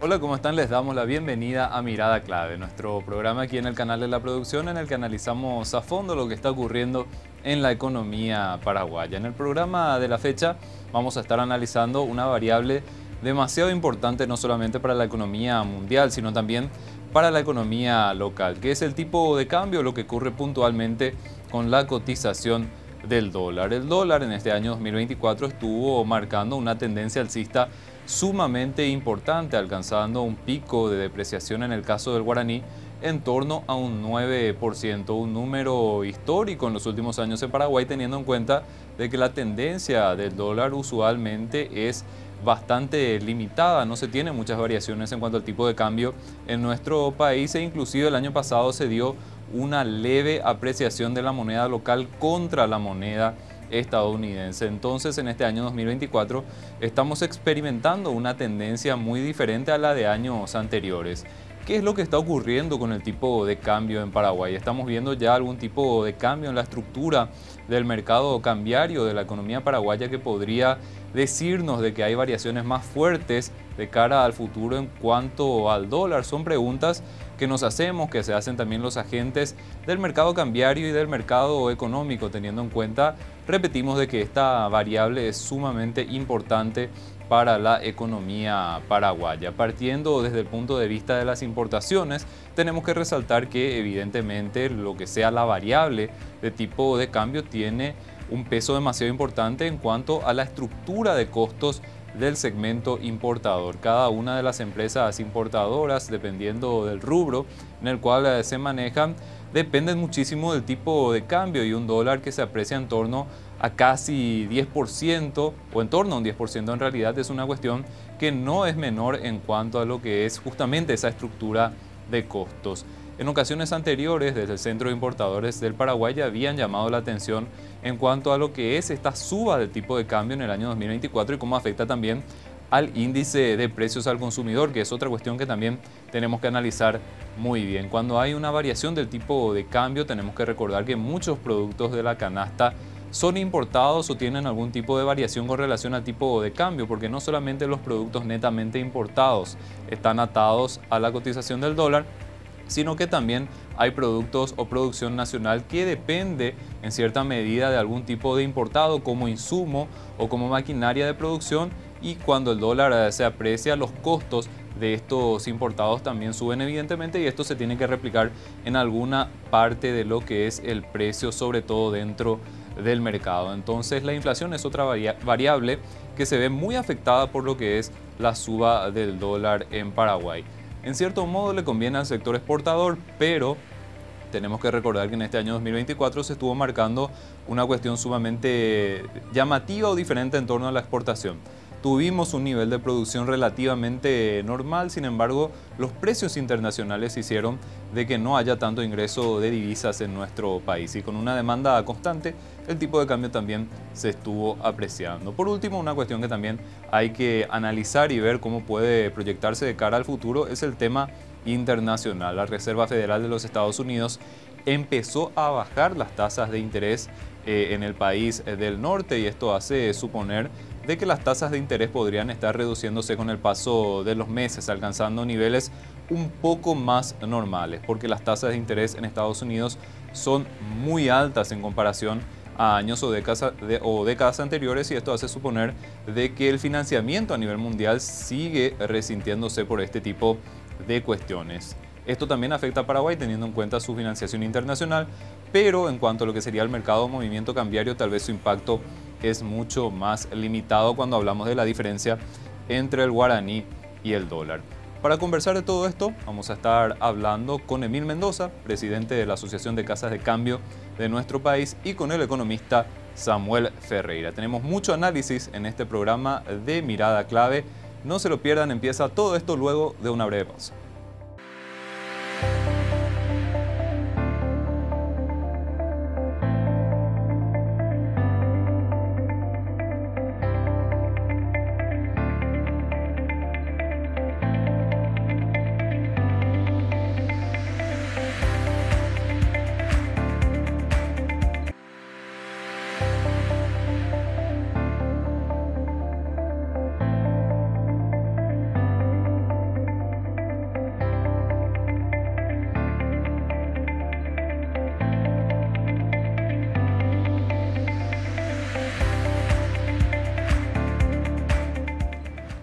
Hola, ¿cómo están? Les damos la bienvenida a Mirada Clave, nuestro programa aquí en el canal de la producción en el que analizamos a fondo lo que está ocurriendo en la economía paraguaya. En el programa de la fecha vamos a estar analizando una variable demasiado importante no solamente para la economía mundial, sino también para la economía local, que es el tipo de cambio, lo que ocurre puntualmente con la cotización del dólar. El dólar en este año 2024 estuvo marcando una tendencia alcista sumamente importante, alcanzando un pico de depreciación en el caso del guaraní en torno a un 9%, un número histórico en los últimos años en Paraguay, teniendo en cuenta de que la tendencia del dólar usualmente es bastante limitada, no se tienen muchas variaciones en cuanto al tipo de cambio en nuestro país e inclusive el año pasado se dio una leve apreciación de la moneda local contra la moneda estadounidense. Entonces, en este año 2024 estamos experimentando una tendencia muy diferente a la de años anteriores. ¿Qué es lo que está ocurriendo con el tipo de cambio en Paraguay? ¿Estamos viendo ya algún tipo de cambio en la estructura del mercado cambiario de la economía paraguaya que podría decirnos de que hay variaciones más fuertes de cara al futuro en cuanto al dólar? Son preguntas que nos hacemos, que se hacen también los agentes del mercado cambiario y del mercado económico, teniendo en cuenta, repetimos, de que esta variable es sumamente importante para la economía paraguaya. Partiendo desde el punto de vista de las importaciones, tenemos que resaltar que evidentemente lo que sea la variable de tipo de cambio tiene un peso demasiado importante en cuanto a la estructura de costos del segmento importador. Cada una de las empresas importadoras, dependiendo del rubro en el cual se manejan, dependen muchísimo del tipo de cambio, y un dólar que se aprecia en torno a casi 10% o en torno a un 10% en realidad es una cuestión que no es menor en cuanto a lo que es justamente esa estructura de costos. En ocasiones anteriores, desde el Centro de Importadores del Paraguay ya habían llamado la atención en cuanto a lo que es esta suba del tipo de cambio en el año 2024 y cómo afecta también al índice de precios al consumidor, que es otra cuestión que también tenemos que analizar muy bien. Cuando hay una variación del tipo de cambio, tenemos que recordar que muchos productos de la canasta son importados o tienen algún tipo de variación con relación al tipo de cambio, porque no solamente los productos netamente importados están atados a la cotización del dólar, sino que también hay productos o producción nacional que depende en cierta medida de algún tipo de importado como insumo o como maquinaria de producción, y cuando el dólar se aprecia, los costos de estos importados también suben evidentemente, y esto se tiene que replicar en alguna parte de lo que es el precio, sobre todo dentro del mercado. Entonces la inflación es otra variable que se ve muy afectada por lo que es la suba del dólar en Paraguay. En cierto modo le conviene al sector exportador, pero tenemos que recordar que en este año 2024 se estuvo marcando una cuestión sumamente llamativa o diferente en torno a la exportación. Tuvimos un nivel de producción relativamente normal, sin embargo, los precios internacionales hicieron de que no haya tanto ingreso de divisas en nuestro país, y con una demanda constante, el tipo de cambio también se estuvo apreciando. Por último, una cuestión que también hay que analizar y ver cómo puede proyectarse de cara al futuro es el tema internacional. La Reserva Federal de los Estados Unidos empezó a bajar las tasas de interés en el país del norte, y esto hace suponer de que las tasas de interés podrían estar reduciéndose con el paso de los meses, alcanzando niveles un poco más normales, porque las tasas de interés en Estados Unidos son muy altas en comparación a años o décadas anteriores, y esto hace suponer de que el financiamiento a nivel mundial sigue resintiéndose por este tipo de cuestiones. Esto también afecta a Paraguay teniendo en cuenta su financiación internacional, pero en cuanto a lo que sería el mercado de movimiento cambiario, tal vez su impacto es mucho más limitado cuando hablamos de la diferencia entre el guaraní y el dólar. Para conversar de todo esto, vamos a estar hablando con Emil Mendoza, presidente de la Asociación de Casas de Cambio de nuestro país, y con el economista Samuel Ferreira. Tenemos mucho análisis en este programa de Mirada Clave. No se lo pierdan, empieza todo esto luego de una breve pausa.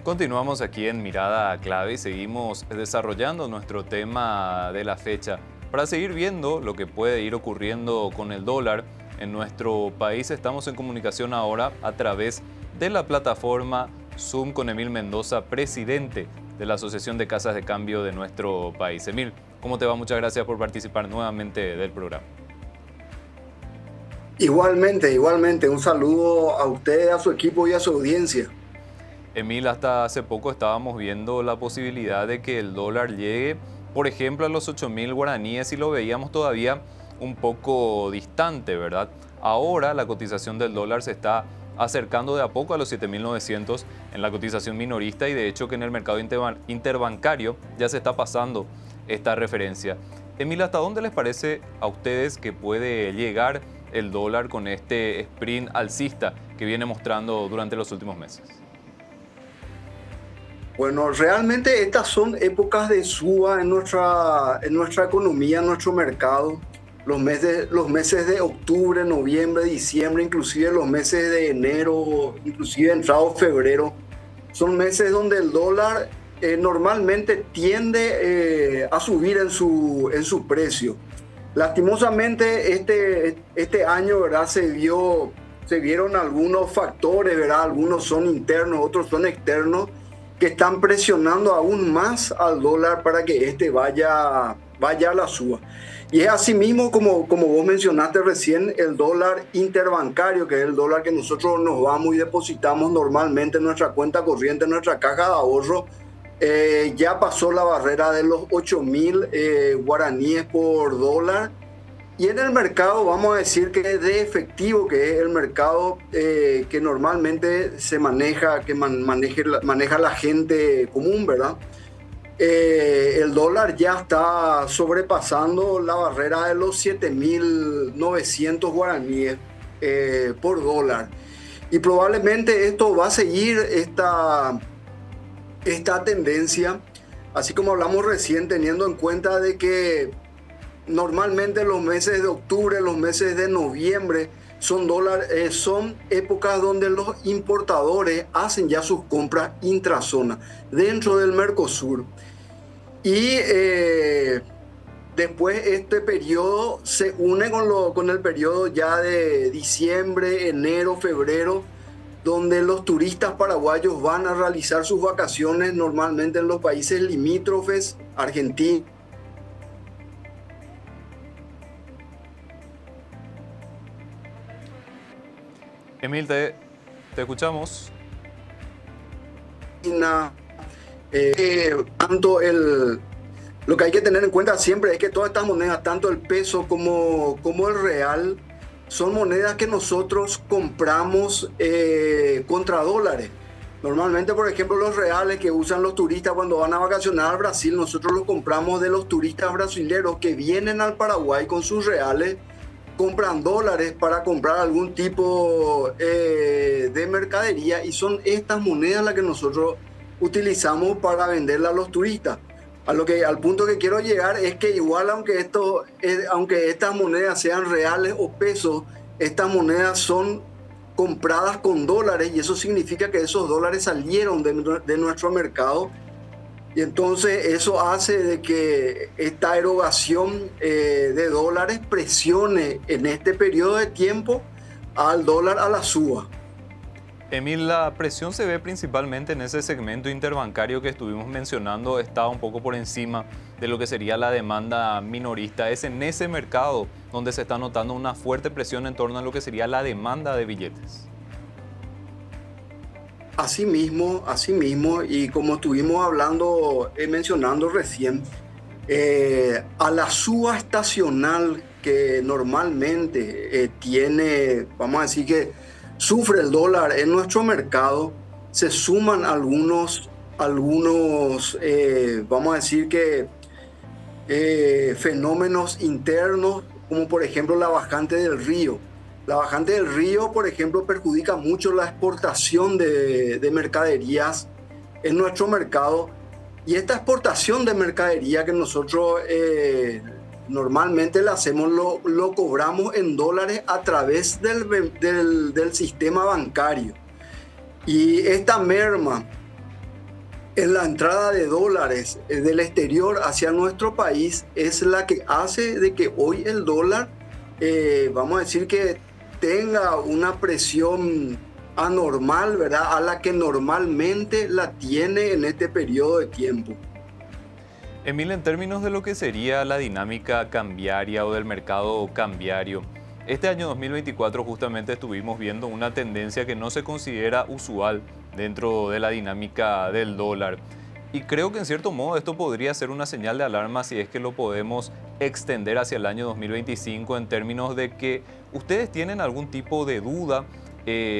Continuamos aquí en Mirada Clave y seguimos desarrollando nuestro tema de la fecha. Para seguir viendo lo que puede ir ocurriendo con el dólar en nuestro país, estamos en comunicación ahora a través de la plataforma Zoom con Emil Mendoza, presidente de la Asociación de Casas de Cambio de nuestro país. Emil, ¿cómo te va? Muchas gracias por participar nuevamente del programa. Igualmente, un saludo a usted, a su equipo y a su audiencia. Emil, hasta hace poco estábamos viendo la posibilidad de que el dólar llegue, por ejemplo, a los 8.000 guaraníes y lo veíamos todavía un poco distante, ¿verdad? Ahora la cotización del dólar se está acercando de a poco a los 7.900 en la cotización minorista y de hecho que en el mercado interbancario ya se está pasando esta referencia. Emil, ¿hasta dónde les parece a ustedes que puede llegar el dólar con este sprint alcista que viene mostrando durante los últimos meses? Bueno, realmente estas son épocas de suba en nuestra economía, en nuestro mercado. Los meses de octubre, noviembre, diciembre, inclusive los meses de enero, inclusive entrado febrero, son meses donde el dólar normalmente tiende a subir en su precio. Lastimosamente este año, ¿verdad? se vieron algunos factores, ¿verdad? Algunos son internos, otros son externos, que están presionando aún más al dólar para que vaya a la suba. Y es así mismo, como vos mencionaste recién, el dólar interbancario, que es el dólar que nosotros nos vamos y depositamos normalmente en nuestra cuenta corriente, en nuestra caja de ahorro, ya pasó la barrera de los 8.000 guaraníes por dólar. Y en el mercado, vamos a decir que de efectivo, que es el mercado que normalmente se maneja, maneja la gente común, ¿verdad? El dólar ya está sobrepasando la barrera de los 7.900 guaraníes por dólar. Y probablemente esto va a seguir esta tendencia, así como hablamos recién, teniendo en cuenta de que normalmente los meses de octubre, los meses de noviembre son épocas donde los importadores hacen ya sus compras intrazona dentro del Mercosur. Y después este periodo se une con el periodo ya de diciembre, enero, febrero, donde los turistas paraguayos van a realizar sus vacaciones normalmente en los países limítrofes, Argentina. Emil, te escuchamos. Lo que hay que tener en cuenta siempre es que todas estas monedas, tanto el peso como el real, son monedas que nosotros compramos contra dólares. Normalmente, por ejemplo, los reales que usan los turistas cuando van a vacacionar a Brasil, nosotros los compramos de los turistas brasileños que vienen al Paraguay con sus reales, compran dólares para comprar algún tipo de mercadería, y son estas monedas las que nosotros utilizamos para venderlas a los turistas. Al punto que quiero llegar es que igual aunque estas monedas sean reales o pesos, estas monedas son compradas con dólares, y eso significa que esos dólares salieron de nuestro mercado. Y entonces eso hace de que esta erogación de dólares presione en este periodo de tiempo al dólar a la suba. Emil, la presión se ve principalmente en ese segmento interbancario que estuvimos mencionando, está un poco por encima de lo que sería la demanda minorista. Es en ese mercado donde se está notando una fuerte presión en torno a lo que sería la demanda de billetes. Así mismo, y como estuvimos mencionando recién, a la suba estacional que normalmente tiene, vamos a decir que sufre el dólar en nuestro mercado, se suman algunos vamos a decir que fenómenos internos, como por ejemplo la bajante del río. La bajante del río, por ejemplo, perjudica mucho la exportación de mercaderías en nuestro mercado. Y esta exportación de mercadería que nosotros normalmente la hacemos, lo cobramos en dólares a través del sistema bancario. Y esta merma en la entrada de dólares del exterior hacia nuestro país es la que hace de que hoy el dólar, vamos a decir que tenga una presión anormal, ¿verdad? A la que normalmente la tiene en este periodo de tiempo. Emil, en términos de lo que sería la dinámica cambiaria o del mercado cambiario, este año 2024 justamente estuvimos viendo una tendencia que no se considera usual dentro de la dinámica del dólar. Y creo que en cierto modo esto podría ser una señal de alarma si es que lo podemos extender hacia el año 2025 en términos de que ustedes tienen algún tipo de duda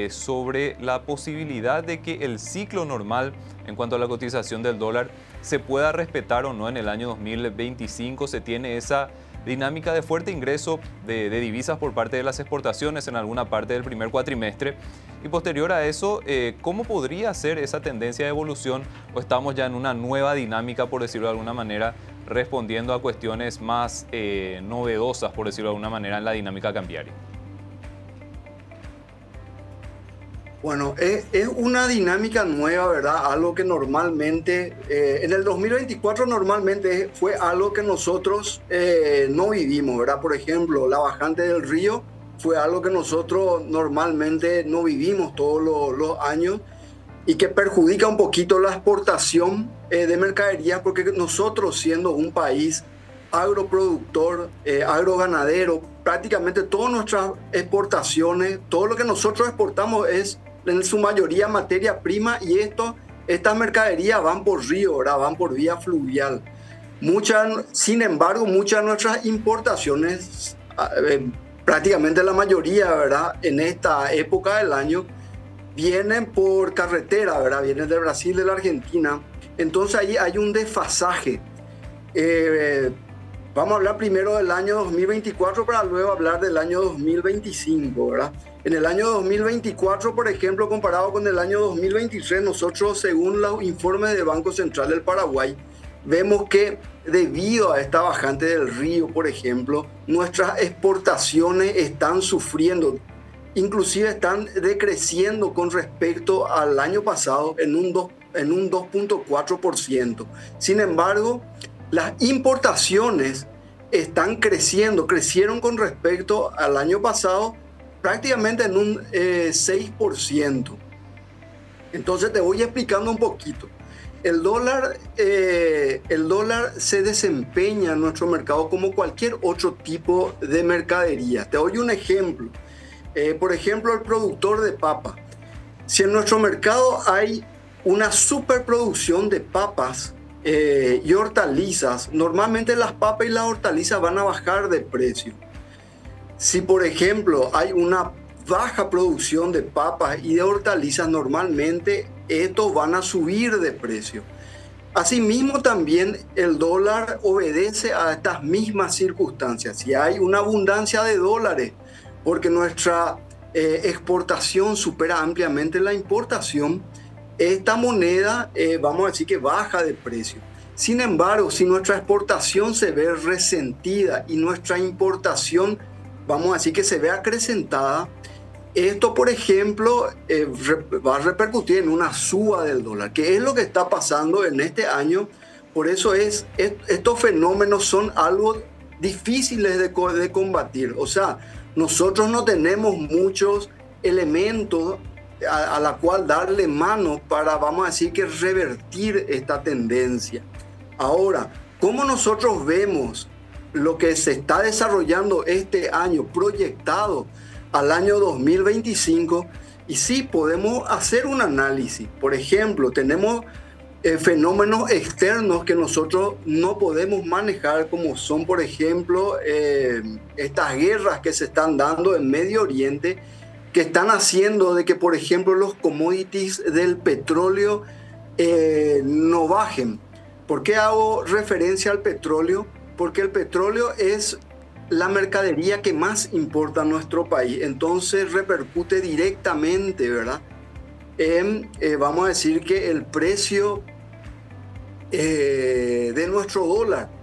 sobre la posibilidad de que el ciclo normal en cuanto a la cotización del dólar se pueda respetar o no en el año 2025. Se tiene esa dinámica de fuerte ingreso de divisas por parte de las exportaciones en alguna parte del primer cuatrimestre. Y posterior a eso, ¿cómo podría ser esa tendencia de evolución? ¿O estamos ya en una nueva dinámica, por decirlo de alguna manera, respondiendo a cuestiones más novedosas, por decirlo de alguna manera, en la dinámica cambiaria? Bueno, es una dinámica nueva, ¿verdad? Algo que normalmente, en el 2024 normalmente fue algo que nosotros no vivimos, ¿verdad? Por ejemplo, la bajante del río fue algo que nosotros normalmente no vivimos todos los años y que perjudica un poquito la exportación de mercaderías, porque nosotros, siendo un país agroproductor, agroganadero, prácticamente todas nuestras exportaciones, todo lo que nosotros exportamos es en su mayoría materia prima, y estas mercaderías van por río, ¿verdad? Van por vía fluvial. Sin embargo, muchas de nuestras importaciones, prácticamente la mayoría, ¿verdad? En esta época del año, vienen por carretera, ¿verdad? Vienen de Brasil, de la Argentina. Entonces ahí hay un desfasaje. Vamos a hablar primero del año 2024 para luego hablar del año 2025, ¿verdad? En el año 2024, por ejemplo, comparado con el año 2023, nosotros, según los informes del Banco Central del Paraguay, vemos que debido a esta bajante del río, por ejemplo, nuestras exportaciones están sufriendo, inclusive están decreciendo con respecto al año pasado en un 2.4%. Sin embargo, las importaciones están crecieron con respecto al año pasado prácticamente en un 6%. Entonces te voy explicando un poquito. El dólar se desempeña en nuestro mercado como cualquier otro tipo de mercadería. Te doy un ejemplo. Por ejemplo, el productor de papa. Si en nuestro mercado hay una superproducción de papas y hortalizas, normalmente las papas y las hortalizas van a bajar de precio. Si, por ejemplo, hay una baja producción de papas y de hortalizas, normalmente estos van a subir de precio. Asimismo, también el dólar obedece a estas mismas circunstancias. Si hay una abundancia de dólares, porque nuestra exportación supera ampliamente la importación, esta moneda, vamos a decir que baja de precio. Sin embargo, si nuestra exportación se ve resentida y nuestra importación, vamos a decir que se ve acrecentada, esto, por ejemplo, va a repercutir en una suba del dólar, que es lo que está pasando en este año. Por eso estos fenómenos son algo difíciles de combatir. O sea, nosotros no tenemos muchos elementos a la cual darle mano para, vamos a decir, que revertir esta tendencia. Ahora, ¿cómo nosotros vemos lo que se está desarrollando este año proyectado al año 2025? Y sí, podemos hacer un análisis. Por ejemplo, tenemos fenómenos externos que nosotros no podemos manejar, como son, por ejemplo, estas guerras que se están dando en Medio Oriente, que están haciendo de que, por ejemplo, los commodities del petróleo no bajen. ¿Por qué hago referencia al petróleo? Porque el petróleo es la mercadería que más importa a nuestro país. Entonces repercute directamente, ¿verdad?, en, vamos a decir, que el precio de nuestro dólar.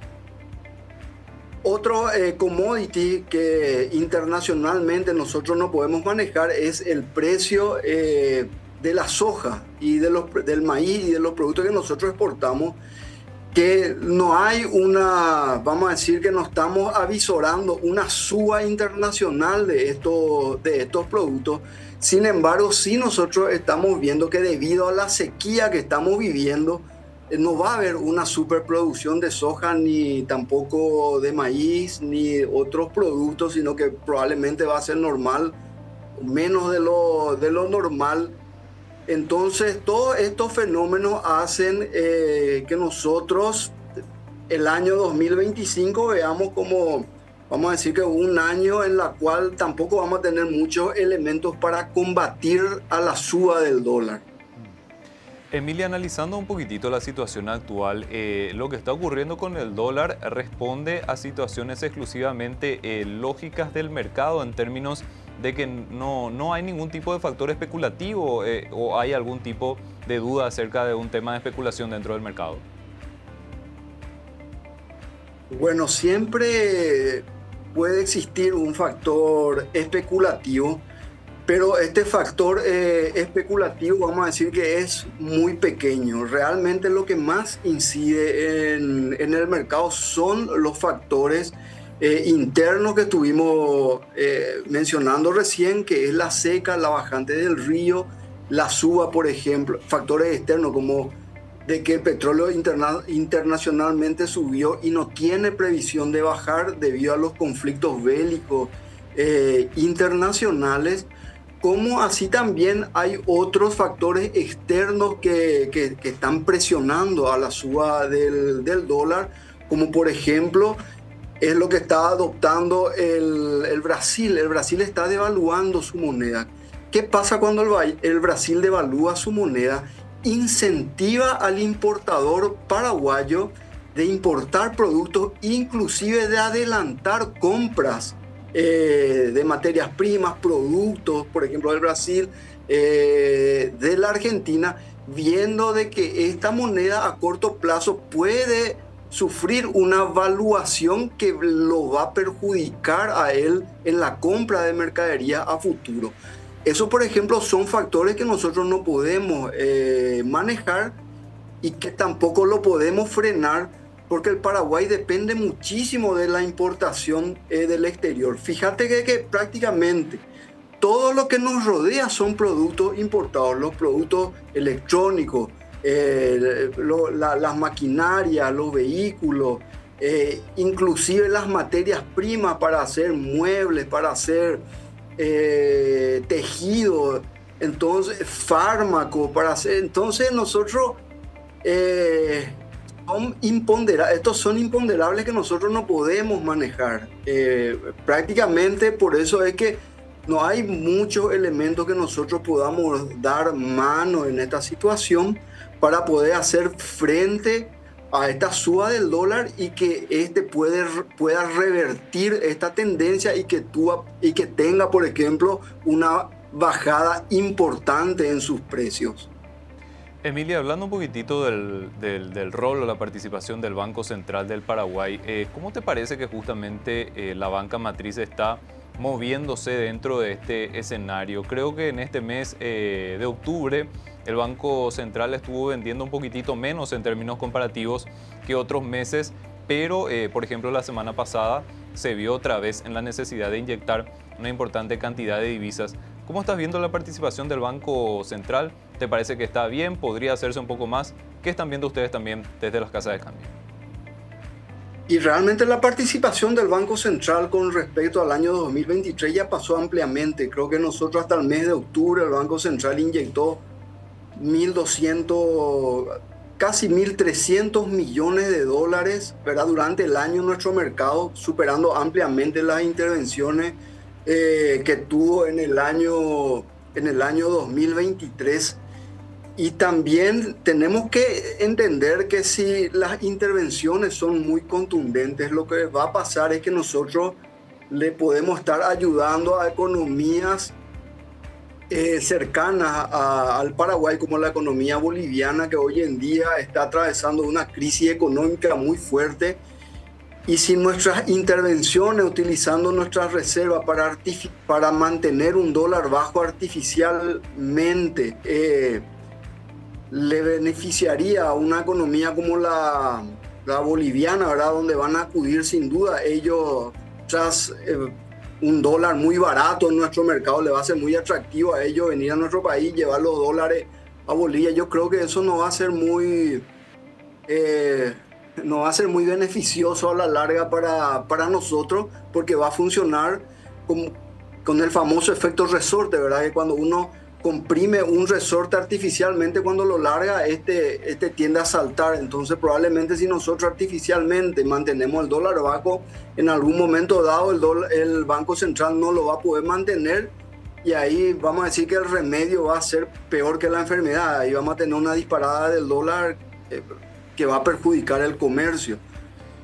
Otro commodity que internacionalmente nosotros no podemos manejar es el precio de la soja y del maíz y de los productos que nosotros exportamos, que no hay una, vamos a decir que no estamos avisorando una suba internacional de estos productos. Sin embargo, sí nosotros estamos viendo que debido a la sequía que estamos viviendo, no va a haber una superproducción de soja ni tampoco de maíz ni otros productos, sino que probablemente va a ser normal, menos de lo normal. Entonces, todos estos fenómenos hacen que nosotros el año 2025 veamos como, vamos a decir que un año en la cual tampoco vamos a tener muchos elementos para combatir a la suba del dólar. Emilia, analizando un poquitito la situación actual, lo que está ocurriendo con el dólar responde a situaciones exclusivamente lógicas del mercado en términos de que no hay ningún tipo de factor especulativo o hay algún tipo de duda acerca de un tema de especulación dentro del mercado. Bueno, siempre puede existir un factor especulativo, pero este factor especulativo vamos a decir que es muy pequeño. Realmente lo que más incide en el mercado son los factores internos que estuvimos mencionando recién, que es la seca, la bajante del río, la suba, por ejemplo, factores externos como de que el petróleo internacionalmente subió y no tiene previsión de bajar debido a los conflictos bélicos internacionales, como así también hay otros factores externos que están presionando a la suba del dólar, como por ejemplo es lo que está adoptando el Brasil. El Brasil está devaluando su moneda. ¿Qué pasa cuando el Brasil devalúa su moneda? Incentiva al importador paraguayo de importar productos, inclusive de adelantar compras de materias primas, productos, por ejemplo, del Brasil, de la Argentina, viendo de que esta moneda a corto plazo puede sufrir una valuación que lo va a perjudicar a él en la compra de mercadería a futuro. Eso, por ejemplo, son factores que nosotros no podemos manejar y que tampoco lo podemos frenar, porque el Paraguay depende muchísimo de la importación del exterior. Fíjate que prácticamente todo lo que nos rodea son productos importados, los productos electrónicos, las maquinarias, los vehículos, inclusive las materias primas para hacer muebles, para hacer tejido, entonces fármaco para hacer. Entonces nosotros estos son imponderables que nosotros no podemos manejar. Prácticamente por eso es que no hay muchos elementos que nosotros podamos dar mano en esta situación para poder hacer frente a esta suba del dólar y que pueda revertir esta tendencia y que tenga, por ejemplo, una bajada importante en sus precios. Emilia, hablando un poquitito del rol o la participación del Banco Central del Paraguay, ¿cómo te parece que justamente la banca matriz está moviéndose dentro de este escenario? Creo que en este mes de octubre el Banco Central estuvo vendiendo un poquitito menos en términos comparativos que otros meses, pero por ejemplo la semana pasada se vio otra vez en la necesidad de inyectar una importante cantidad de divisas. ¿Cómo estás viendo la participación del Banco Central? ¿Te parece que está bien? ¿Podría hacerse un poco más? ¿Qué están viendo ustedes también desde las casas de cambio? Y realmente la participación del Banco Central con respecto al año 2023 ya pasó ampliamente. Creo que nosotros hasta el mes de octubre el Banco Central inyectó 1.200, casi 1.300 millones de dólares, ¿verdad?, durante el año en nuestro mercado, superando ampliamente las intervenciones que tuvo en el año 2023. Y también tenemos que entender que si las intervenciones son muy contundentes, lo que va a pasar es que nosotros le podemos estar ayudando a economías cercanas al Paraguay, como la economía boliviana, que hoy en día está atravesando una crisis económica muy fuerte. Y si nuestras intervenciones utilizando nuestras reservas para mantener un dólar bajo artificialmente le beneficiaría a una economía como la boliviana, ¿verdad? Donde van a acudir sin duda ellos tras un dólar muy barato en nuestro mercado, le va a ser muy atractivo a ellos venir a nuestro país, llevar los dólares a Bolivia. Yo creo que eso no va a ser no va a ser muy beneficioso a la larga para nosotros, porque va a funcionar con el famoso efecto resorte, ¿verdad? Que cuando uno comprime un resorte artificialmente, cuando lo larga, este tiende a saltar. Entonces, probablemente si nosotros artificialmente mantenemos el dólar bajo, en algún momento dado el Banco Central no lo va a poder mantener, y ahí vamos a decir que el remedio va a ser peor que la enfermedad. Ahí vamos a tener una disparada del dólar que va a perjudicar el comercio.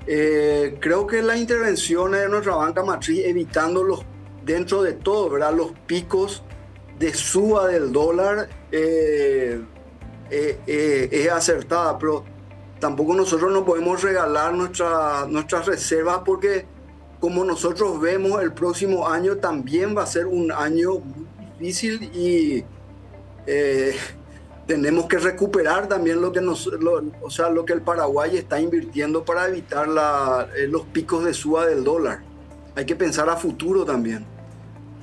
Creo que las intervenciones de nuestra banca matriz, evitando dentro de todo, ¿verdad?, los picos de suba del dólar, es acertada, pero tampoco nosotros no podemos regalar nuestras reservas, porque como nosotros vemos, el próximo año también va a ser un año muy difícil y tenemos que recuperar también lo que el Paraguay está invirtiendo para evitar los picos de suba del dólar. Hay que pensar a futuro también.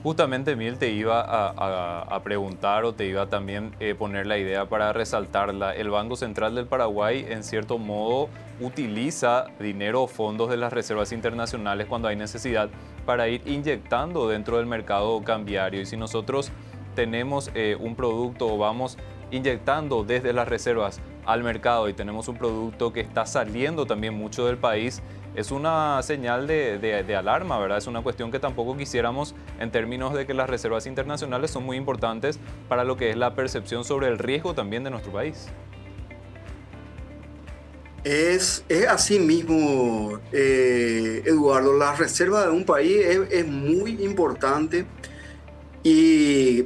Justamente, Emil, te iba a preguntar, o te iba a también poner la idea para resaltarla. El Banco Central del Paraguay, en cierto modo, utiliza dinero o fondos de las reservas internacionales cuando hay necesidad para ir inyectando dentro del mercado cambiario. Y si nosotros tenemos un producto o vamos inyectando desde las reservas al mercado y tenemos un producto que está saliendo también mucho del país, es una señal de alarma, ¿verdad? Es una cuestión que tampoco quisiéramos, en términos de que las reservas internacionales son muy importantes para lo que es la percepción sobre el riesgo también de nuestro país. Es así mismo, Eduardo. La reserva de un país es muy importante, y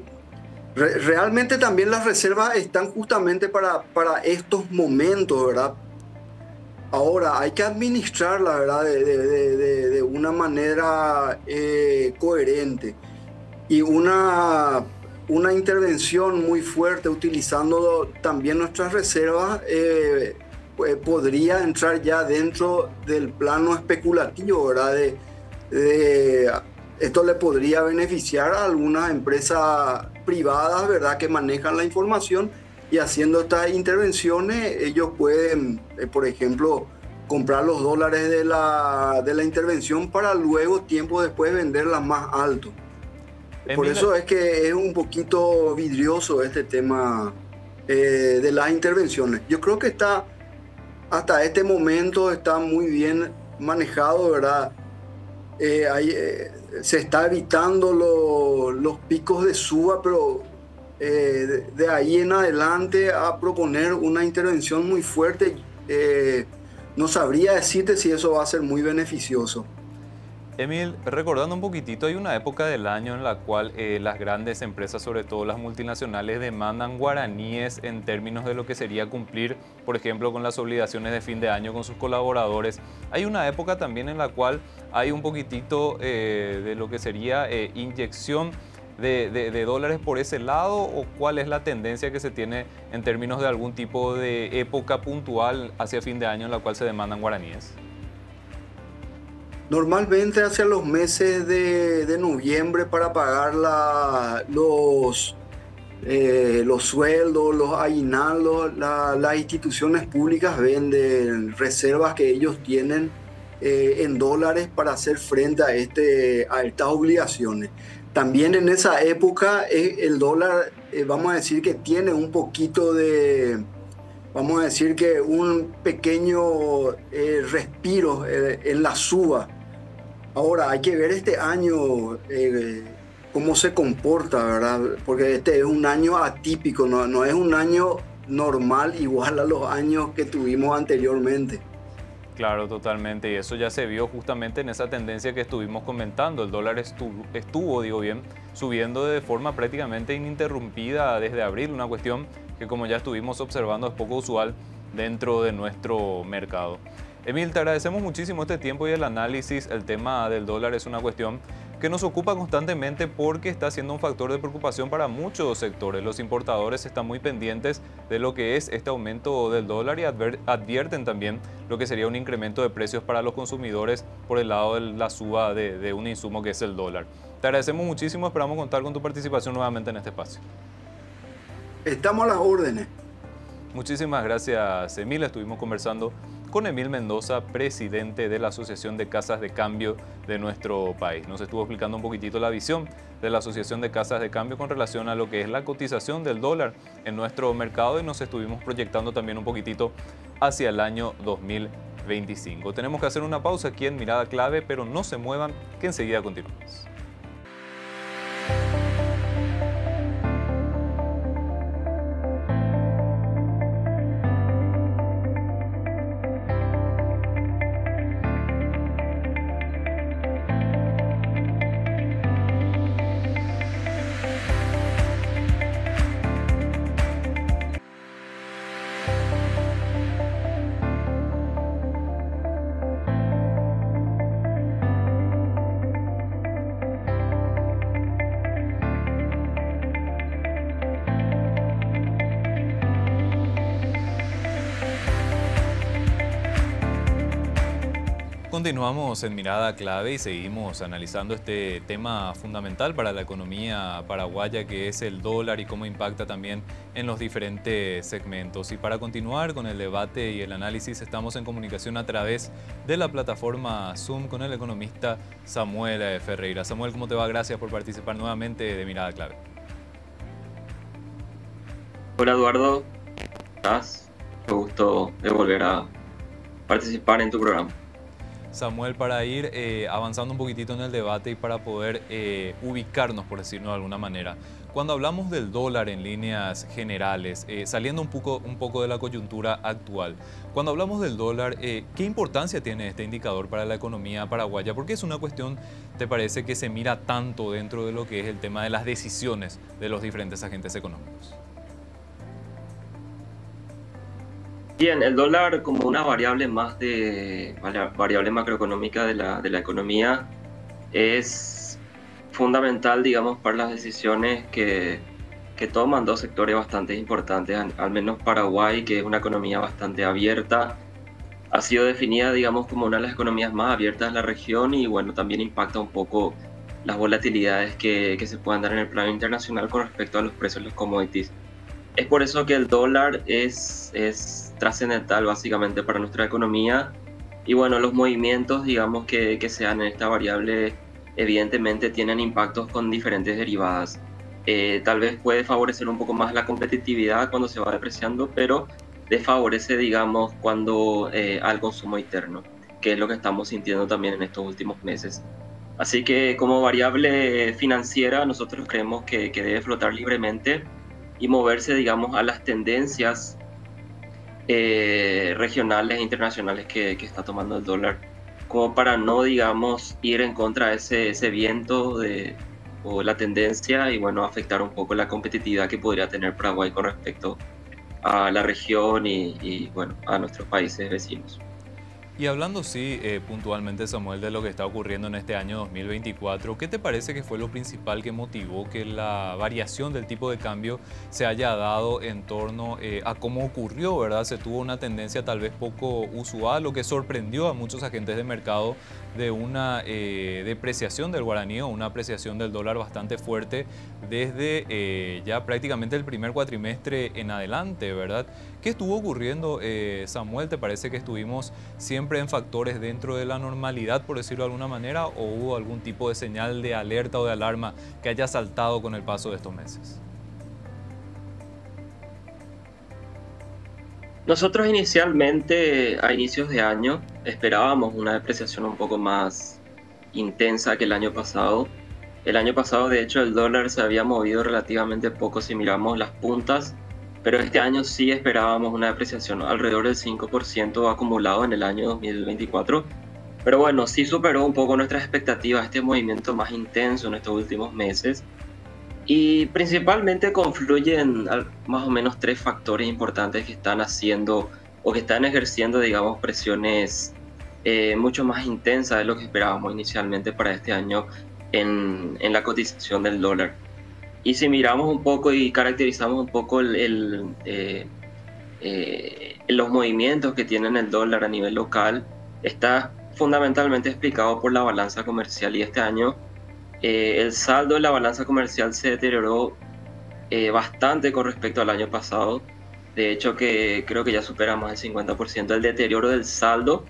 realmente también las reservas están justamente para estos momentos, ¿verdad? Ahora, hay que administrarla, ¿verdad?, de una manera coherente. Y una intervención muy fuerte utilizando también nuestras reservas podría entrar ya dentro del plano especulativo, ¿verdad? Esto le podría beneficiar a algunas empresas privadas, ¿verdad?, que manejan la información, y haciendo estas intervenciones ellos pueden, por ejemplo, comprar los dólares de la intervención para luego, tiempo después, venderlas más alto. Por eso es que es un poquito vidrioso este tema de las intervenciones. Yo creo que hasta este momento está muy bien manejado, ¿verdad? Se está evitando los picos de suba, pero de ahí en adelante a proponer una intervención muy fuerte, no sabría decirte si eso va a ser muy beneficioso. Emil, recordando un poquitito, hay una época del año en la cual las grandes empresas, sobre todo las multinacionales, demandan guaraníes en términos de lo que sería cumplir, por ejemplo, con las obligaciones de fin de año con sus colaboradores. Hay una época también en la cual hay un poquitito de lo que sería inyección de dólares por ese lado, o cuál es la tendencia que se tiene en términos de algún tipo de época puntual hacia fin de año en la cual se demandan guaraníes. Normalmente hacia los meses de noviembre, para pagar los sueldos, los aguinaldos, las instituciones públicas venden reservas que ellos tienen en dólares para hacer frente a estas obligaciones. También en esa época el dólar, vamos a decir que tiene un poquito vamos a decir que un pequeño respiro en la suba. Ahora hay que ver este año cómo se comporta, ¿verdad? Porque este es un año atípico, no es un año normal igual a los años que tuvimos anteriormente. Claro, totalmente, y eso ya se vio justamente en esa tendencia que estuvimos comentando. El dólar estuvo, subiendo de forma prácticamente ininterrumpida desde abril, una cuestión que, como ya estuvimos observando, es poco usual dentro de nuestro mercado. Emil, te agradecemos muchísimo este tiempo y el análisis. El tema del dólar es una cuestión que nos ocupa constantemente porque está siendo un factor de preocupación para muchos sectores. Los importadores están muy pendientes de lo que es este aumento del dólar y advierten también lo que sería un incremento de precios para los consumidores por el lado de la suba de un insumo que es el dólar. Te agradecemos muchísimo, esperamos contar con tu participación nuevamente en este espacio. Estamos a las órdenes. Muchísimas gracias, Emil. Estuvimos conversando con Emil Mendoza, presidente de la Asociación de Casas de Cambio de nuestro país. Nos estuvo explicando un poquitito la visión de la Asociación de Casas de Cambio con relación a lo que es la cotización del dólar en nuestro mercado y nos estuvimos proyectando también un poquitito hacia el año 2025. Tenemos que hacer una pausa aquí en Mirada Clave, pero no se muevan, que enseguida continuamos. Continuamos en Mirada Clave y seguimos analizando este tema fundamental para la economía paraguaya, que es el dólar y cómo impacta también en los diferentes segmentos. Y para continuar con el debate y el análisis, estamos en comunicación a través de la plataforma Zoom con el economista Samuel Ferreira. Samuel, ¿cómo te va? Gracias por participar nuevamente de Mirada Clave. Hola Eduardo, ¿cómo estás? Me gusto de volver a participar en tu programa. Samuel, para ir avanzando un poquitito en el debate y para poder ubicarnos, por decirlo de alguna manera, cuando hablamos del dólar en líneas generales, saliendo un poco de la coyuntura actual, cuando hablamos del dólar, ¿qué importancia tiene este indicador para la economía paraguaya? Porque es una cuestión, ¿te parece que se mira tanto dentro de lo que es el tema de las decisiones de los diferentes agentes económicos? Bien, el dólar como una variable más variable macroeconómica de la economía es fundamental, digamos, para las decisiones que toman dos sectores bastante importantes, al menos Paraguay, que es una economía bastante abierta, ha sido definida, digamos, como una de las economías más abiertas de la región y, bueno, también impacta un poco las volatilidades que se puedan dar en el plano internacional con respecto a los precios de los commodities. Es por eso que el dólar es trascendental básicamente para nuestra economía y bueno, los movimientos digamos que se dan en esta variable evidentemente tienen impactos con diferentes derivadas. Tal vez puede favorecer un poco más la competitividad cuando se va depreciando, pero desfavorece digamos cuando al consumo interno, que es lo que estamos sintiendo también en estos últimos meses. Así que como variable financiera nosotros creemos que debe flotar libremente y moverse, digamos, a las tendencias regionales e internacionales que está tomando el dólar, como para no, digamos, ir en contra de ese viento o la tendencia y, bueno, afectar un poco la competitividad que podría tener Paraguay con respecto a la región y bueno, a nuestros países vecinos. Y hablando sí puntualmente, Samuel, de lo que está ocurriendo en este año 2024, ¿qué te parece que fue lo principal que motivó que la variación del tipo de cambio se haya dado en torno a cómo ocurrió, ¿verdad? Se tuvo una tendencia tal vez poco usual, lo que sorprendió a muchos agentes de mercado de una depreciación del guaraní o una apreciación del dólar bastante fuerte desde ya prácticamente el primer cuatrimestre en adelante, ¿verdad? ¿Qué estuvo ocurriendo, Samuel? ¿Te parece que estuvimos siempre en factores dentro de la normalidad, por decirlo de alguna manera, o hubo algún tipo de señal de alerta o de alarma que haya saltado con el paso de estos meses? Nosotros inicialmente, a inicios de año, esperábamos una depreciación un poco más intensa que el año pasado. El año pasado, de hecho, el dólar se había movido relativamente poco si miramos las puntas, pero este año sí esperábamos una depreciación alrededor del 5% acumulado en el año 2024. Pero bueno, sí superó un poco nuestras expectativas este movimiento más intenso en estos últimos meses. Y principalmente confluyen más o menos tres factores importantes que están haciendo o que están ejerciendo, digamos, presiones mucho más intensas de lo que esperábamos inicialmente para este año en la cotización del dólar. Y si miramos un poco y caracterizamos un poco los movimientos que tiene el dólar a nivel local, está fundamentalmente explicado por la balanza comercial. Y este año el saldo de la balanza comercial se deterioró bastante con respecto al año pasado. De hecho, que creo que ya supera más del 50% el deterioro del saldo.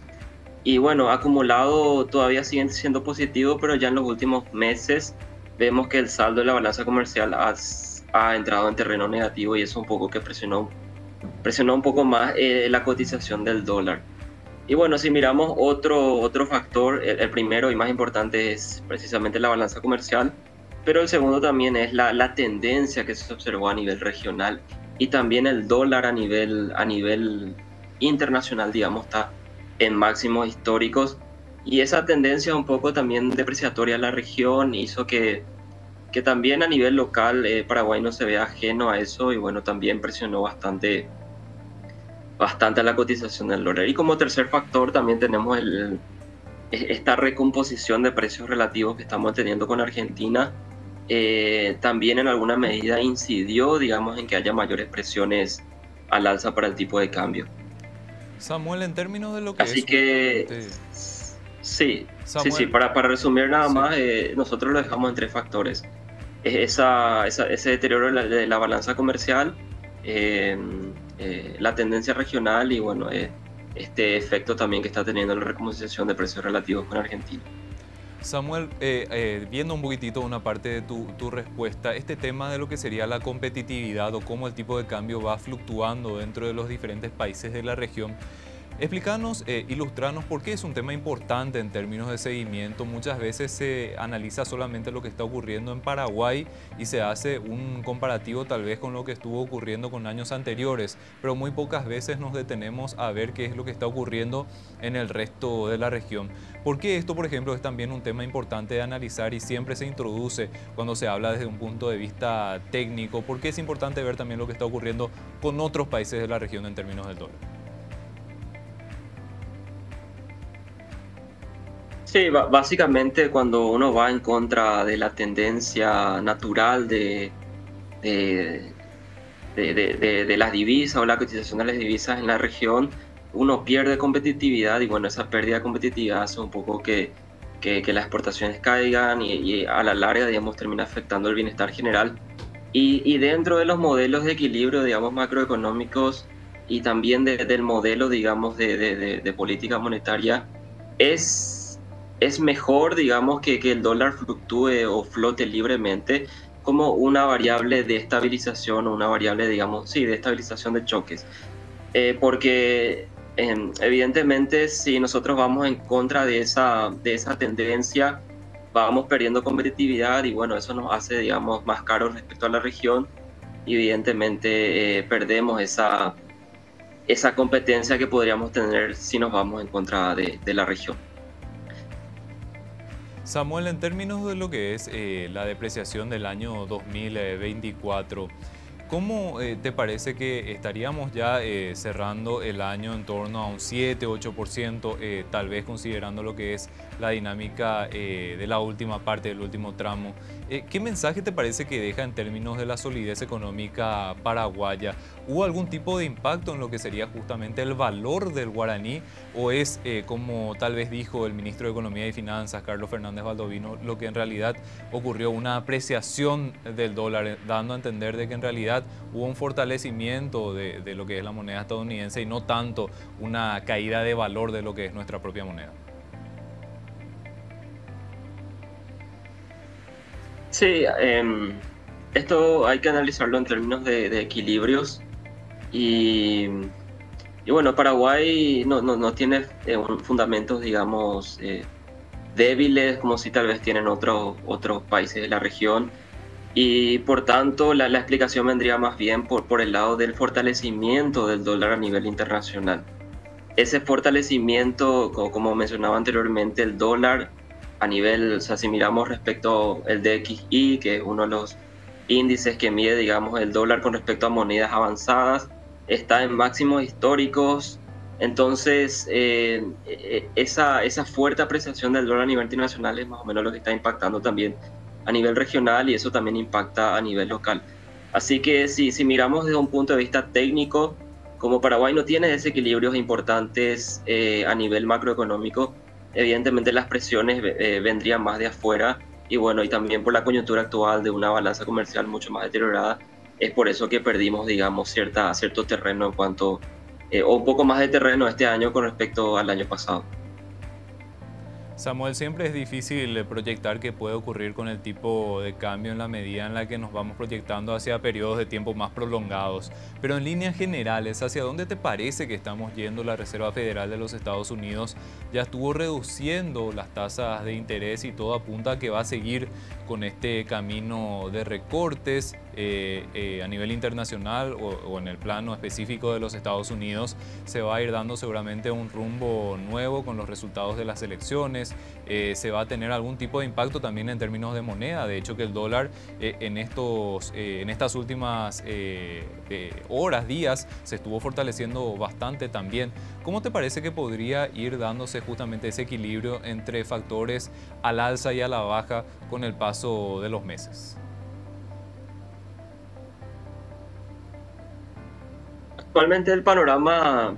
Y bueno, acumulado todavía sigue siendo positivo, pero ya en los últimos meses vemos que el saldo de la balanza comercial ha entrado en terreno negativo, y eso un poco que presionó un poco más la cotización del dólar. Y bueno, si miramos otro factor, el primero y más importante es precisamente la balanza comercial, pero el segundo también es la tendencia que se observó a nivel regional, y también el dólar a nivel internacional, digamos, está en máximos históricos, y esa tendencia un poco también depreciatoria a la región hizo que también a nivel local Paraguay no se vea ajeno a eso, y bueno, también presionó bastante a la cotización del dólar. Y como tercer factor también tenemos esta recomposición de precios relativos que estamos teniendo con Argentina. También en alguna medida incidió, digamos, en que haya mayores presiones al alza para el tipo de cambio. Samuel, en términos de lo que Así es... que sí, Samuel, sí, para resumir nada sí. más, nosotros lo dejamos en tres factores. Ese deterioro de la balanza comercial, la tendencia regional y bueno, este efecto también que está teniendo la recomposición de precios relativos con Argentina. Samuel, viendo un poquitito una parte de tu respuesta, este tema de lo que sería la competitividad o cómo el tipo de cambio va fluctuando dentro de los diferentes países de la región, explícanos, ilustranos por qué es un tema importante en términos de seguimiento. Muchas veces se analiza solamente lo que está ocurriendo en Paraguay y se hace un comparativo tal vez con lo que estuvo ocurriendo con años anteriores, pero muy pocas veces nos detenemos a ver qué es lo que está ocurriendo en el resto de la región. ¿Por qué esto, por ejemplo, es también un tema importante de analizar y siempre se introduce cuando se habla desde un punto de vista técnico? ¿Por qué es importante ver también lo que está ocurriendo con otros países de la región en términos del dólar? Sí, básicamente cuando uno va en contra de la tendencia natural de las divisas o la cotización de las divisas en la región, uno pierde competitividad, y bueno, esa pérdida de competitividad hace un poco que las exportaciones caigan, y a la larga, digamos, termina afectando el bienestar general. Y dentro de los modelos de equilibrio, digamos, macroeconómicos, y también del modelo, digamos, de política monetaria, es mejor, digamos, que el dólar fluctúe o flote libremente como una variable de estabilización, o una variable, digamos, sí, de estabilización de choques. Porque evidentemente si nosotros vamos en contra de esa tendencia, vamos perdiendo competitividad, y bueno, eso nos hace, digamos, más caros respecto a la región, y evidentemente perdemos esa competencia que podríamos tener si nos vamos en contra de la región. Samuel, en términos de lo que es la depreciación del año 2024, ¿cómo te parece que estaríamos ya cerrando el año en torno a un 7-8%, tal vez considerando lo que es la dinámica de la última parte, del último tramo? ¿Qué mensaje te parece que deja en términos de la solidez económica paraguaya? ¿Hubo algún tipo de impacto en lo que sería justamente el valor del guaraní? ¿O es, como tal vez dijo el ministro de Economía y Finanzas, Carlos Fernández Baldovino, lo que en realidad ocurrió, una apreciación del dólar, dando a entender de que en realidad hubo un fortalecimiento de lo que es la moneda estadounidense y no tanto una caída de valor de lo que es nuestra propia moneda? Sí, esto hay que analizarlo en términos de equilibrios, y bueno, Paraguay no tiene fundamentos, digamos, débiles como si tal vez tienen otros países de la región, y por tanto la explicación vendría más bien por el lado del fortalecimiento del dólar a nivel internacional. Ese fortalecimiento, como mencionaba anteriormente, el dólar a nivel, o sea, si miramos respecto al DXY, que es uno de los índices que mide, digamos, el dólar con respecto a monedas avanzadas, está en máximos históricos, Entonces, esa fuerte apreciación del dólar a nivel internacional es más o menos lo que está impactando también a nivel regional y eso también impacta a nivel local. Así que si miramos desde un punto de vista técnico, como Paraguay no tiene desequilibrios importantes a nivel macroeconómico, evidentemente las presiones vendrían más de afuera y bueno, y también por la coyuntura actual de una balanza comercial mucho más deteriorada, es por eso que perdimos, digamos, cierto terreno en cuanto, o un poco más de terreno este año con respecto al año pasado. Samuel, siempre es difícil proyectar qué puede ocurrir con el tipo de cambio en la medida en la que nos vamos proyectando hacia periodos de tiempo más prolongados. Pero en líneas generales, ¿hacia dónde te parece que estamos yendo? La Reserva Federal de los Estados Unidos ya estuvo reduciendo las tasas de interés y todo apunta a que va a seguir con este camino de recortes a nivel internacional o en el plano específico de los Estados Unidos. Se va a ir dando seguramente un rumbo nuevo con los resultados de las elecciones. Se va a tener algún tipo de impacto también en términos de moneda. De hecho, que el dólar en estas últimas horas, días, se estuvo fortaleciendo bastante también. ¿Cómo te parece que podría ir dándose justamente ese equilibrio entre factores al alza y a la baja con el paso de los meses? Actualmente el panorama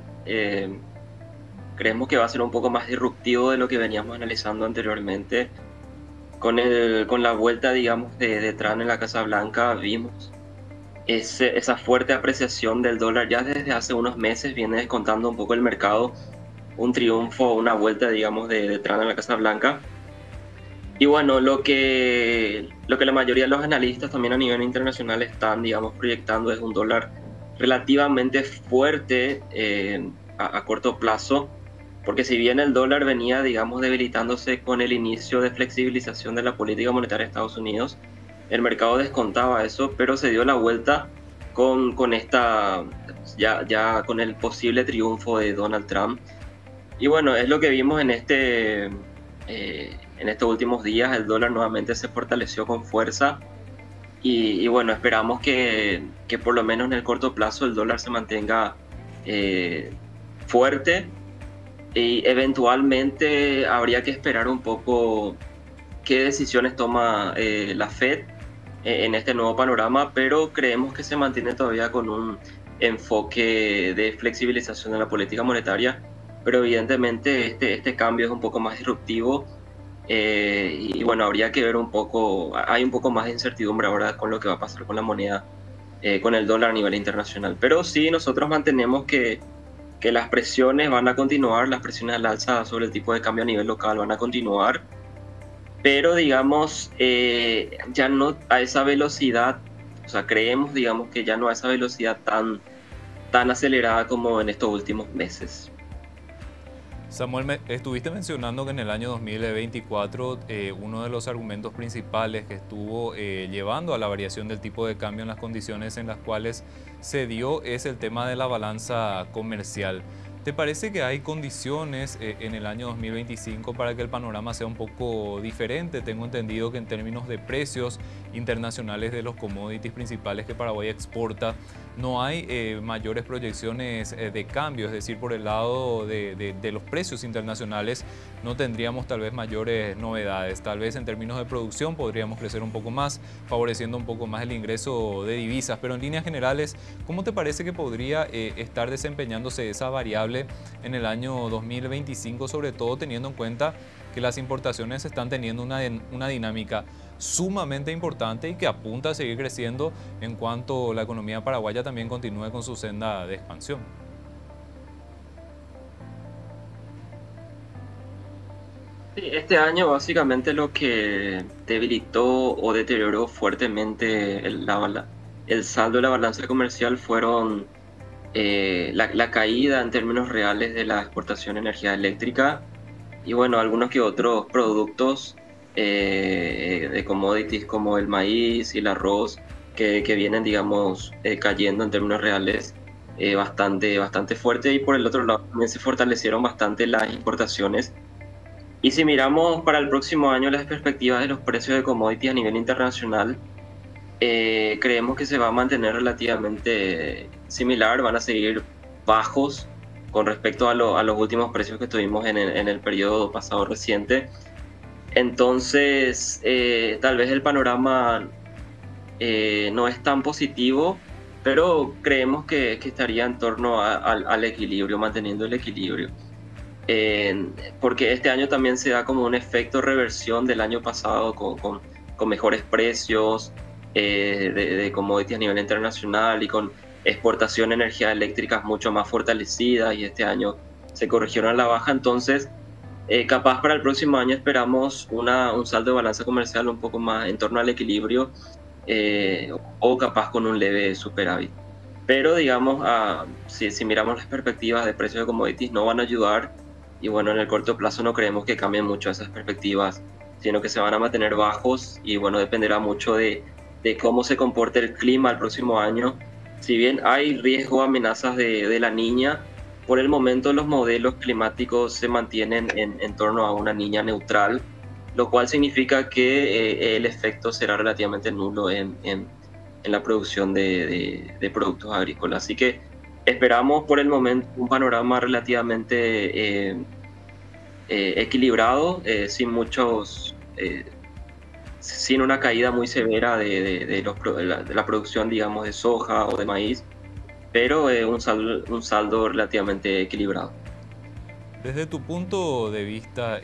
creemos que va a ser un poco más disruptivo de lo que veníamos analizando anteriormente. Con la vuelta, digamos, de Trump en la Casa Blanca, vimos esa fuerte apreciación del dólar ya desde hace unos meses, viene descontando un poco el mercado, un triunfo, una vuelta, digamos, de Trump en la Casa Blanca. Y bueno, lo que la mayoría de los analistas también a nivel internacional están, digamos, proyectando es un dólar relativamente fuerte a corto plazo, porque si bien el dólar venía, digamos, debilitándose con el inicio de flexibilización de la política monetaria de Estados Unidos, el mercado descontaba eso, pero se dio la vuelta con ya con el posible triunfo de Donald Trump. Y bueno, es lo que vimos en estos últimos días. El dólar nuevamente se fortaleció con fuerza y bueno, esperamos que por lo menos en el corto plazo el dólar se mantenga fuerte y eventualmente habría que esperar un poco qué decisiones toma la Fed en este nuevo panorama, pero creemos que se mantiene todavía con un enfoque de flexibilización de la política monetaria, pero evidentemente este cambio es un poco más disruptivo y bueno, habría que ver un poco, hay un poco más de incertidumbre ahora con lo que va a pasar con la moneda, con el dólar a nivel internacional, pero sí nosotros mantenemos que las presiones van a continuar, las presiones al alza sobre el tipo de cambio a nivel local van a continuar, pero digamos, ya no a esa velocidad, o sea, creemos, digamos, que ya no a esa velocidad tan acelerada como en estos últimos meses. Samuel, estuviste mencionando que en el año 2024 uno de los argumentos principales que estuvo llevando a la variación del tipo de cambio en las condiciones en las cuales se dio es el tema de la balanza comercial. ¿Te parece que hay condiciones en el año 2025 para que el panorama sea un poco diferente? Tengo entendido que en términos de precios internacionales de los commodities principales que Paraguay exporta, no hay mayores proyecciones de cambio, es decir, por el lado de los precios internacionales no tendríamos tal vez mayores novedades. Tal vez en términos de producción podríamos crecer un poco más, favoreciendo un poco más el ingreso de divisas, pero en líneas generales, ¿cómo te parece que podría estar desempeñándose esa variable en el año 2025, sobre todo teniendo en cuenta que las importaciones están teniendo una dinámica sumamente importante y que apunta a seguir creciendo en cuanto la economía paraguaya también continúe con su senda de expansión? Sí, este año básicamente lo que debilitó o deterioró fuertemente el saldo de la balanza comercial fueron la caída en términos reales de la exportación de energía eléctrica y bueno, algunos que otros productos de commodities como el maíz y el arroz que vienen, digamos, cayendo en términos reales bastante fuerte, y por el otro lado también se fortalecieron bastante las importaciones. Y si miramos para el próximo año las perspectivas de los precios de commodities a nivel internacional, creemos que se va a mantener relativamente similar, van a seguir bajos con respecto a los últimos precios que tuvimos en el periodo pasado reciente. Entonces, tal vez el panorama no es tan positivo, pero creemos que estaría en torno al equilibrio, manteniendo el equilibrio. Porque este año también se da como un efecto reversión del año pasado con mejores precios de commodities a nivel internacional y con exportación de energías eléctricas mucho más fortalecidas, y este año se corrigieron a la baja. Entonces, capaz para el próximo año esperamos un saldo de balanza comercial un poco más en torno al equilibrio, o capaz con un leve superávit. Pero digamos, si miramos las perspectivas de precios de commodities, no van a ayudar, y bueno, en el corto plazo no creemos que cambien mucho esas perspectivas, sino que se van a mantener bajos, y bueno, dependerá mucho de cómo se comporte el clima el próximo año. Si bien hay riesgo, amenazas de la niña, por el momento los modelos climáticos se mantienen en torno a una niña neutral, lo cual significa que el efecto será relativamente nulo en la producción de productos agrícolas. Así que esperamos por el momento un panorama relativamente equilibrado, sin una caída muy severa de la producción, digamos, de soja o de maíz, pero un saldo relativamente equilibrado. Desde tu punto de vista,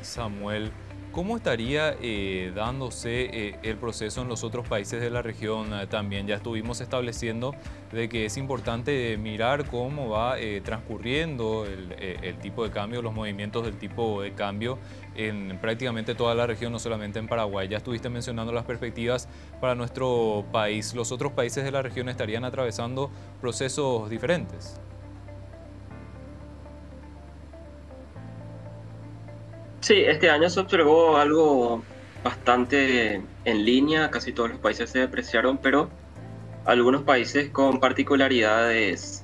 Samuel, ¿cómo estaría dándose el proceso en los otros países de la región? También ya estuvimos estableciendo de que es importante mirar cómo va transcurriendo el tipo de cambio, los movimientos del tipo de cambio en prácticamente toda la región, no solamente en Paraguay. Ya estuviste mencionando las perspectivas para nuestro país. ¿Los otros países de la región estarían atravesando procesos diferentes? Sí, este año se observó algo bastante en línea, casi todos los países se depreciaron, pero algunos países con particularidades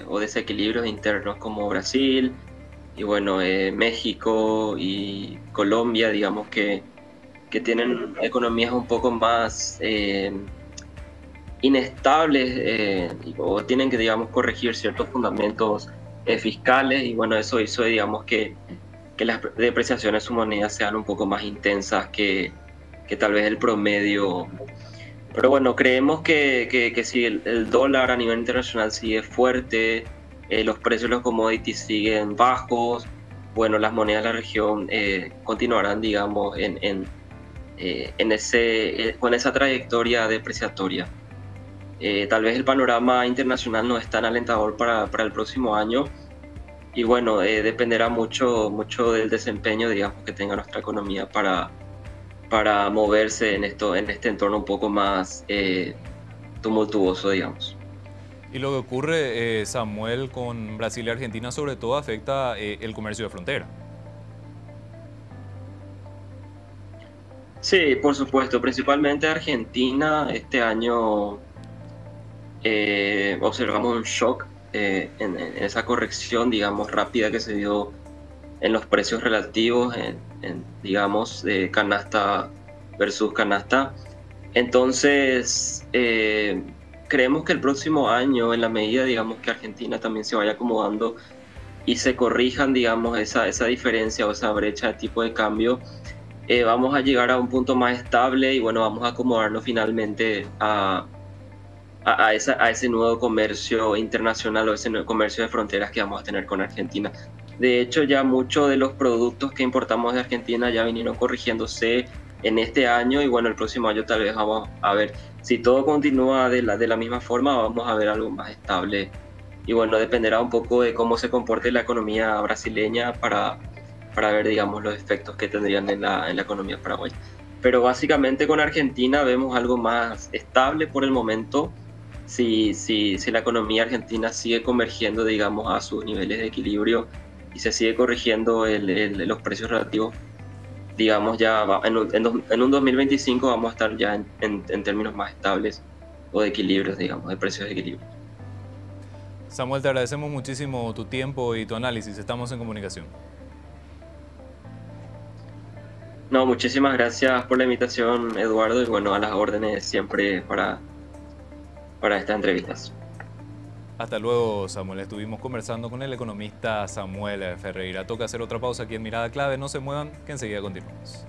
o desequilibrios internos como Brasil y bueno, México y Colombia, digamos que tienen economías un poco más inestables, o tienen que, digamos, corregir ciertos fundamentos fiscales, y bueno, eso hizo, digamos, que las depreciaciones de su moneda sean un poco más intensas que tal vez el promedio. Pero bueno, creemos que si el dólar a nivel internacional sigue fuerte, los precios de los commodities siguen bajos, bueno, las monedas de la región continuarán, digamos, con esa trayectoria depreciatoria. Tal vez el panorama internacional no es tan alentador para el próximo año, y bueno, dependerá mucho del desempeño, digamos, que tenga nuestra economía para moverse en este entorno un poco más tumultuoso, digamos. Y lo que ocurre, Samuel, con Brasil y Argentina sobre todo afecta el comercio de frontera. Sí, por supuesto, principalmente Argentina. Este año observamos un shock en esa corrección, digamos, rápida que se dio en los precios relativos, digamos, de canasta versus canasta. Entonces, creemos que el próximo año, en la medida, digamos, que Argentina también se vaya acomodando y se corrijan, digamos, esa diferencia o esa brecha de tipo de cambio, vamos a llegar a un punto más estable, y bueno, vamos a acomodarnos finalmente a ese nuevo comercio internacional, o ese nuevo comercio de fronteras que vamos a tener con Argentina. De hecho, ya muchos de los productos que importamos de Argentina ya vinieron corrigiéndose en este año, y bueno, el próximo año tal vez vamos a ver, si todo continúa de la misma forma, vamos a ver algo más estable. Y bueno, dependerá un poco de cómo se comporte la economía brasileña para ver, digamos, los efectos que tendrían en la economía paraguaya. Pero básicamente con Argentina vemos algo más estable por el momento. Si la economía argentina sigue convergiendo, digamos, a sus niveles de equilibrio y se sigue corrigiendo los precios relativos, digamos, ya en un 2025 vamos a estar ya en términos más estables o de equilibrios, digamos, de precios de equilibrio. Samuel, te agradecemos muchísimo tu tiempo y tu análisis. Estamos en comunicación. No, muchísimas gracias por la invitación, Eduardo, y bueno, a las órdenes siempre para estas entrevistas. Hasta luego, Samuel. Estuvimos conversando con el economista Samuel Ferreira. Toca hacer otra pausa aquí en Mirada Clave. No se muevan, que enseguida continuamos.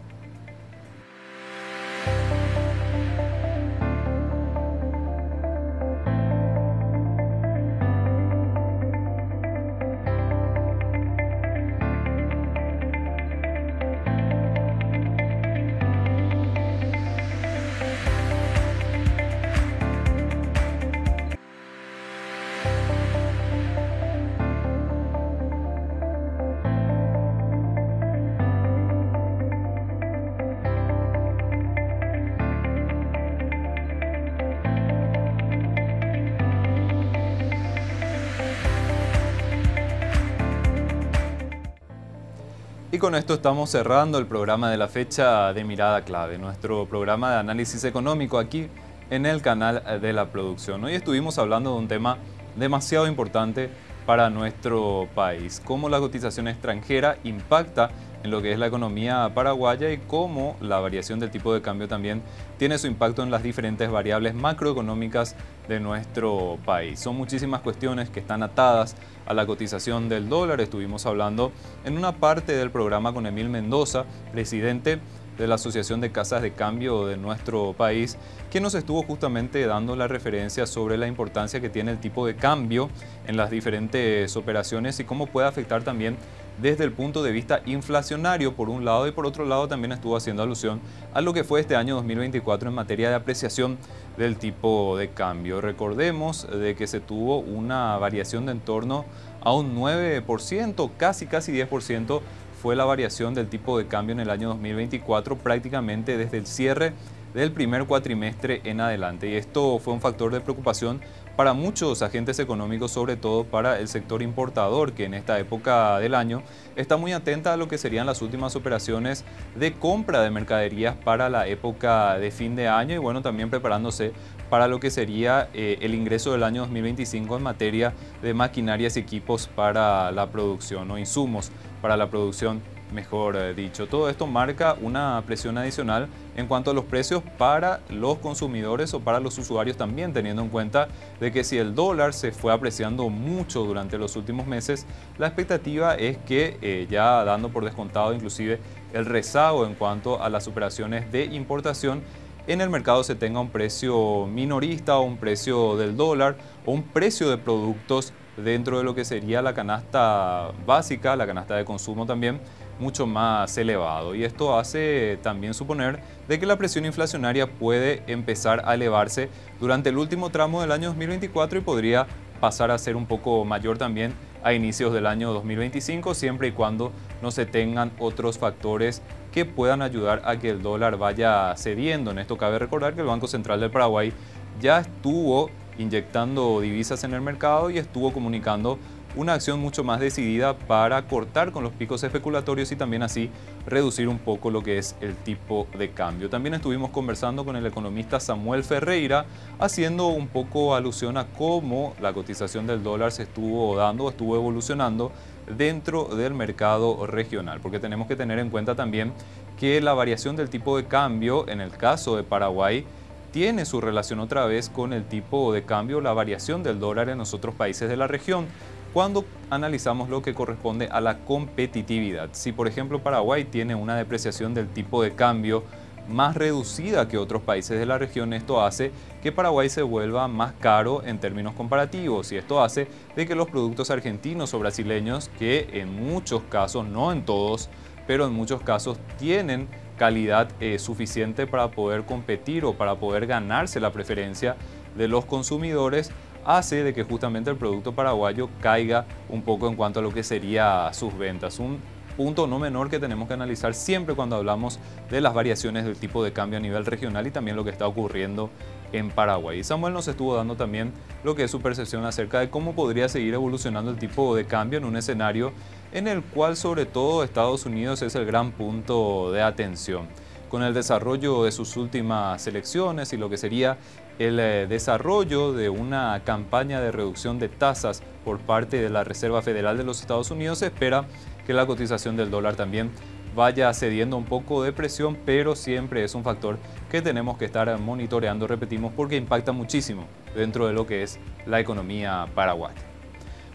Y con esto estamos cerrando el programa de la fecha de Mirada Clave, nuestro programa de análisis económico aquí en el canal de la producción. Hoy estuvimos hablando de un tema demasiado importante para nuestro país, cómo la cotización extranjera impacta en lo que es la economía paraguaya y cómo la variación del tipo de cambio también tiene su impacto en las diferentes variables macroeconómicas de nuestro país. Son muchísimas cuestiones que están atadas a la cotización del dólar. Estuvimos hablando en una parte del programa con Emil Mendoza, presidente de la Asociación de Casas de Cambio de nuestro país, que nos estuvo justamente dando la referencia sobre la importancia que tiene el tipo de cambio en las diferentes operaciones y cómo puede afectar también desde el punto de vista inflacionario por un lado, y por otro lado también estuvo haciendo alusión a lo que fue este año 2024 en materia de apreciación del tipo de cambio. Recordemos de que se tuvo una variación de en torno a un 9%, casi 10% fue la variación del tipo de cambio en el año 2024, prácticamente desde el cierre del primer cuatrimestre en adelante. Y esto fue un factor de preocupación para muchos agentes económicos, sobre todo para el sector importador, que en esta época del año está muy atenta a lo que serían las últimas operaciones de compra de mercaderías para la época de fin de año y bueno, también preparándose para lo que sería el ingreso del año 2025 en materia de maquinarias y equipos para la producción o insumos para la producción, mejor dicho. Todo esto marca una presión adicional en cuanto a los precios para los consumidores o para los usuarios también, teniendo en cuenta de que si el dólar se fue apreciando mucho durante los últimos meses, la expectativa es que ya dando por descontado inclusive el rezago en cuanto a las operaciones de importación, en el mercado se tenga un precio minorista o un precio del dólar o un precio de productos dentro de lo que sería la canasta básica, la canasta de consumo también, mucho más elevado. Y esto hace también suponer de que la presión inflacionaria puede empezar a elevarse durante el último tramo del año 2024 y podría pasar a ser un poco mayor también a inicios del año 2025, siempre y cuando no se tengan otros factores que puedan ayudar a que el dólar vaya cediendo. En esto cabe recordar que el Banco Central del Paraguay ya estuvo inyectando divisas en el mercado y estuvo comunicando una acción mucho más decidida para cortar con los picos especulatorios y también así reducir un poco lo que es el tipo de cambio. También estuvimos conversando con el economista Samuel Ferreira, haciendo un poco alusión a cómo la cotización del dólar se estuvo dando, estuvo evolucionando dentro del mercado regional, porque tenemos que tener en cuenta también que la variación del tipo de cambio en el caso de Paraguay tiene su relación otra vez con el tipo de cambio, la variación del dólar en los otros países de la región. Cuando analizamos lo que corresponde a la competitividad, si por ejemplo Paraguay tiene una depreciación del tipo de cambio más reducida que otros países de la región, esto hace que Paraguay se vuelva más caro en términos comparativos y esto hace de que los productos argentinos o brasileños, que en muchos casos, no en todos, pero en muchos casos tienen calidad suficiente para poder competir o para poder ganarse la preferencia de los consumidores, hace de que justamente el producto paraguayo caiga un poco en cuanto a lo que sería sus ventas. Un punto no menor que tenemos que analizar siempre cuando hablamos de las variaciones del tipo de cambio a nivel regional y también lo que está ocurriendo en Paraguay. Y Samuel nos estuvo dando también lo que es su percepción acerca de cómo podría seguir evolucionando el tipo de cambio en un escenario en el cual sobre todo Estados Unidos es el gran punto de atención. Con el desarrollo de sus últimas elecciones y lo que sería el desarrollo de una campaña de reducción de tasas por parte de la Reserva Federal de los Estados Unidos, se espera que la cotización del dólar también vaya cediendo un poco de presión, pero siempre es un factor que tenemos que estar monitoreando, repetimos, porque impacta muchísimo dentro de lo que es la economía paraguaya.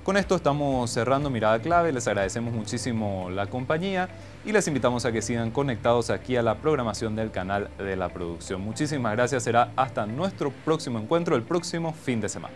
Con esto estamos cerrando Mirada Clave, les agradecemos muchísimo la compañía y les invitamos a que sigan conectados aquí a la programación del canal de la producción. Muchísimas gracias, será hasta nuestro próximo encuentro el próximo fin de semana.